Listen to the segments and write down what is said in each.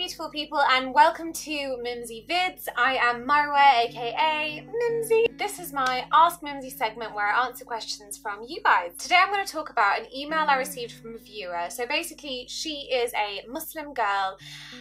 beautiful people, and welcome to Mimzy Vidz. I am Marwa, aka Mimzy. This is my Ask Mimzy segment where I answer questions from you guys. Today I'm going to talk about an email I received from a viewer. So basically she is a Muslim girl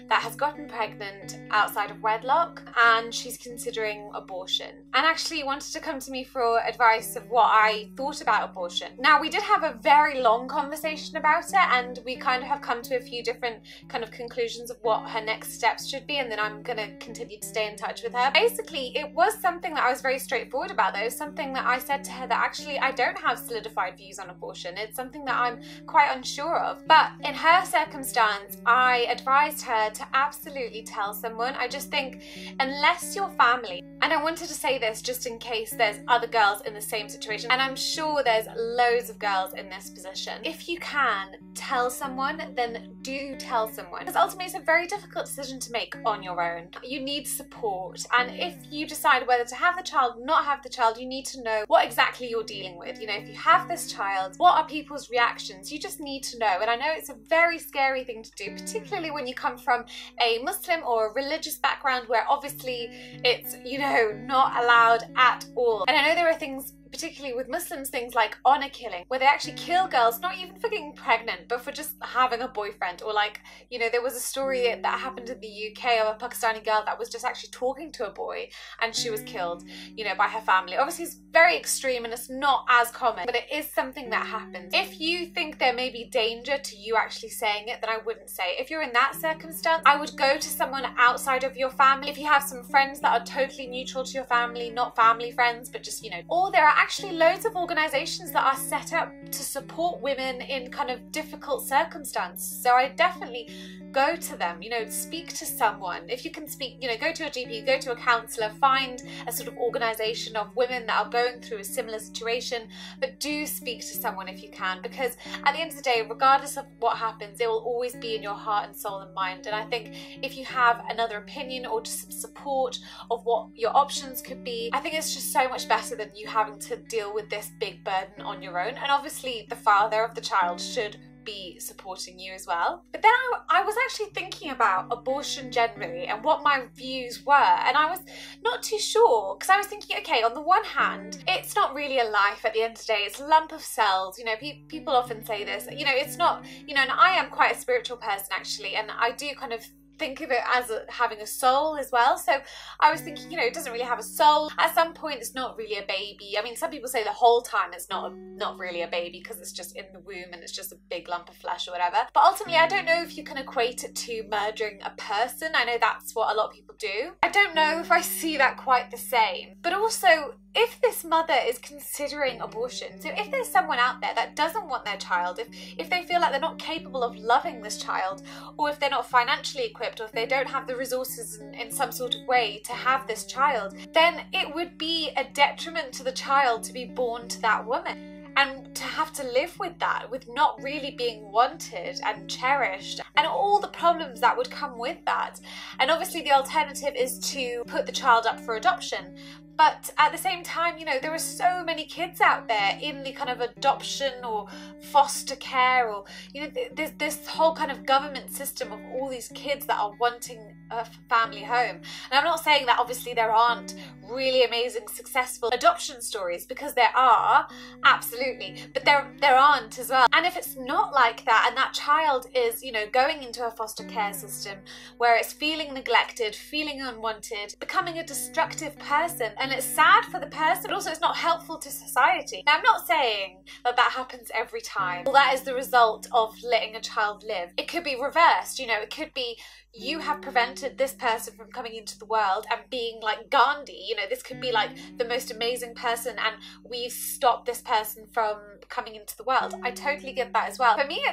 that has gotten pregnant outside of wedlock and she's considering abortion, and actually wanted to come to me for advice of what I thought about abortion. Now, we did have a very long conversation about it and we kind of have come to a few different kind of conclusions of what her next steps should be, and then I'm going to continue to stay in touch with her. Basically, it was something that I was very straightforward about, though. Something that I said to her that actually I don't have solidified views on abortion. It's something that I'm quite unsure of. But in her circumstance, I advised her to absolutely tell someone. I just think unless your family, and I wanted to say this just in case there's other girls in the same situation, and I'm sure there's loads of girls in this position, if you can tell someone, then do tell someone, because ultimately it's a very difficult decision to make on your own. You need support, and if you decide whether to have the child, not have the child, you need to know what exactly you're dealing with. You know, if you have this child, what are people's reactions? You just need to know. And I know it's a very scary thing to do, particularly when you come from a Muslim or a religious background where obviously it's, you know, not allowed at all. And I know there are things, particularly with Muslims, things like honor killing, where they actually kill girls, not even for getting pregnant, but for just having a boyfriend. Or like, you know, there was a story that happened in the UK of a Pakistani girl that was just actually talking to a boy and she was killed, you know, by her family. Obviously it's very extreme and it's not as common, but it is something that happens. If you think there may be danger to you actually saying it, then I wouldn't say it. If you're in that circumstance, I would go to someone outside of your family. If you have some friends that are totally neutral to your family, not family friends, but just, you know, or there are actually loads of organizations that are set up to support women in kind of difficult circumstances. So I definitely go to them, you know, speak to someone. If you can speak, you know, go to a GP, go to a counsellor, find a sort of organization of women that are going through a similar situation, but do speak to someone if you can, because at the end of the day, regardless of what happens, it will always be in your heart and soul and mind. And I think if you have another opinion or just some support of what your options could be, I think it's just so much better than you having to deal with this big burden on your own. And obviously the father of the child should be supporting you as well. But then I was actually thinking about abortion generally and what my views were, and I was not too sure, because I was thinking, okay, on the one hand, it's not really a life at the end of the day, it's a lump of cells. You know, people often say this, you know, it's not, you know, and I am quite a spiritual person actually, and I do kind of think of it as having a soul as well. So I was thinking, you know, it doesn't really have a soul. At some point it's not really a baby. I mean, some people say the whole time it's not really a baby because it's just in the womb and it's just a big lump of flesh or whatever. But ultimately I don't know if you can equate it to murdering a person. I know that's what a lot of people do. I don't know if I see that quite the same. But also, if this mother is considering abortion, so if there's someone out there that doesn't want their child, if they feel like they're not capable of loving this child, or if they're not financially equipped, or if they don't have the resources in some sort of way to have this child, then it would be a detriment to the child to be born to that woman. And to have to live with that, with not really being wanted and cherished, and all the problems that would come with that. And obviously the alternative is to put the child up for adoption. But at the same time, you know, there are so many kids out there in the kind of adoption or foster care, or, you know, there's this whole kind of government system of all these kids that are wanting a family home. And I'm not saying that obviously there aren't really amazing, successful adoption stories, because there are, absolutely, but there aren't as well. And if it's not like that, and that child is, you know, going into a foster care system where it's feeling neglected, feeling unwanted, becoming a destructive person, and it's sad for the person, but also it's not helpful to society. Now, I'm not saying that that happens every time. Well, that is the result of letting a child live. It could be reversed, you know, it could be you have prevented this person from coming into the world and being like Gandhi. You know, this could be like the most amazing person and we've stopped this person from coming into the world. I totally get that as well. For me,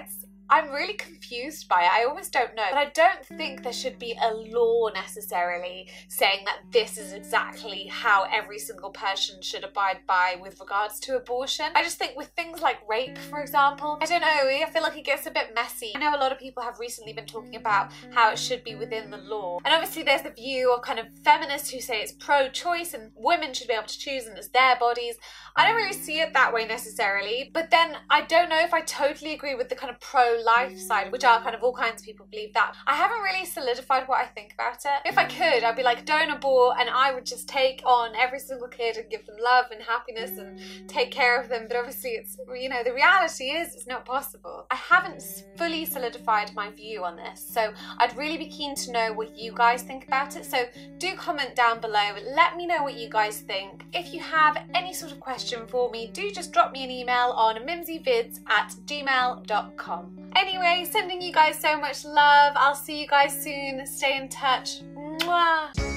I'm really confused by it. I almost don't know. But I don't think there should be a law necessarily saying that this is exactly how every single person should abide by with regards to abortion. I just think with things like rape, for example, I don't know, I feel like it gets a bit messy. I know a lot of people have recently been talking about how it should be within the law. And obviously there's the view of kind of feminists who say it's pro-choice and women should be able to choose and it's their bodies. I don't really see it that way necessarily. But then I don't know if I totally agree with the kind of pro pro-life side, which are kind of all kinds of people believe that. I haven't really solidified what I think about it. If I could, I'd be like, don't abort, and I would just take on every single kid and give them love and happiness and take care of them. But obviously it's, you know, the reality is it's not possible. I haven't fully solidified my view on this, so I'd really be keen to know what you guys think about it. So do comment down below, let me know what you guys think. If you have any sort of question for me, do just drop me an email on mimzyvidz@gmail.com. Anyway, sending you guys so much love. I'll see you guys soon. Stay in touch. Mwah.